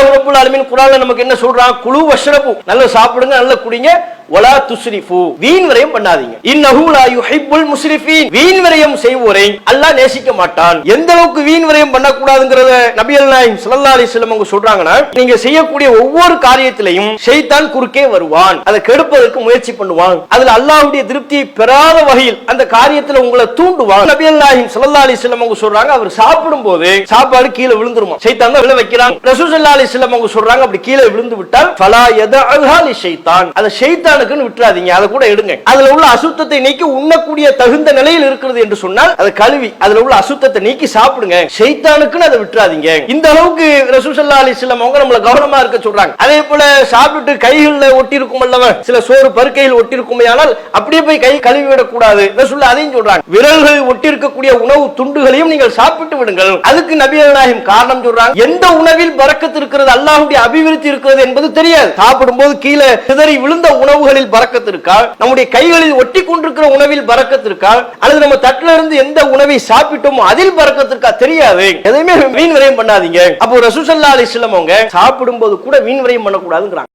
அல்லாஹ் ரப்பல் ஆலமீன் குர்ஆன்ல நமக்கு என்ன சொல்றான்? குலு வஷ்ரபு, நல்ல சாப்பிடுங்க, நல்ல குடிங்க, வலா துஸ்ரிஃபு, வீண் விரயம் பண்ணாதீங்க. இன்னஹு லா யுஹிப்புல் முஸ்ரிஃபீன், வீண் விரயம் செய்வோரை அல்லாஹ் நேசிக்க மாட்டான். எந்த அளவுக்கு வீண் விரயம் பண்ண கூடாதுங்கறத நபிகள் நாயகம் ஸல்லல்லாஹு அலைஹி வஸல்லம் அவங்க சொல்றாங்கன்னா, நீங்க செய்யக்கூடிய ஒவ்வொரு காரியத்திலையும் ஷைத்தான் குறுக்கே வருவான், அதை கெடுப்பதற்கு முயற்சி பண்ணுவான், அதுல அல்லாஹ்வுடைய திருப்தியை பெறாத வகையில் அந்த காரியத்துல உங்களை தூண்டுவான். நபிகள் நாயகம் ஸல்லல்லாஹு அலைஹி வஸல்லம் அவங்க சொல்றாங்க, அவர் சாப்பிடும்போது சாப்பாடு கீழே விழுந்துருமா, ஷைத்தான் தான் விழ வைக்கிறான். ரசூல் ஸல்லல்லாஹு அலைஹி வஸல்லம் அவங்க சொல்றாங்க, அப்படி கீழே விழுந்து விட்டால் ஃபலா யதஅஹா லிஷைத்தான், அது ஷைத்தானுக்குன்னு விட்டுறாதீங்க, அதை கூட எடுங்க. அதுல உள்ள அசுத்தத்தை நீக்கி உண்ணக்கூடிய தகுந்த நிலையில் இருக்கிறது என்று சொன்னால் அதை கழுவி அதுல உள்ள அசுத்தத்தை நீக்கி சாப்பிடுங்க, ஷைத்தானுக்குன்னு அதை விட்டுறாதீங்க. இந்த அளவுக்கு ரசூல் ஸல்லல்லாஹு அலைஹி வஸல்லம் அவங்க நம்மள கவனமா இருக்க சொல்றாங்க. அதே போல சாப்பிட்டு கைகள்ல ஒட்டி இருக்கும் அல்லவா, சில சோறு பருக்கையில் ஒட்டி இருக்குமையானால் அப்படியே போய் கை கழுவி விடக் கூடாது. ரசூல் அதையும் சொல்றாங்க. விரல்களில் ஒட்டி இருக்கக்கூடிய உணவு துண்டுகளையும் நீங்கள் சாப்பிட்டு விடுங்கள். அதுக்கு நபிகள் நாயகம் காரணம் சொல்றாங்க, எந்த உணவில் பரக்கத்து இருக்கிறது, அல்லாஹ்வுடைய அபிவிருத்தி இருக்கிறது என்பது தெரியாது. சாப்பிடும்போது கீழே சிதறி விழுந்த உணவுகளில் பரக்கத்து இருக்கா, நம்முடைய கைகளில் ஒட்டி கொண்டிருக்கிற உணவில் பரக்கத்து இருக்கா, அல்லது நம்ம தட்டுல இருந்து எந்த உணவை சாப்பிட்டோமோ அதில் பரக்கத்து இருக்கா தெரியாது. எதையுமே வீண் விரயம் பண்ணாதீங்க. அப்போ ரசூல் ஸல்லல்லாஹு அலைஹி வஸல்லம் அவங்க சாப்பிடும்போது கூட வீண் விரயம் பண்ணக்கூடாதுங்கிறாங்க.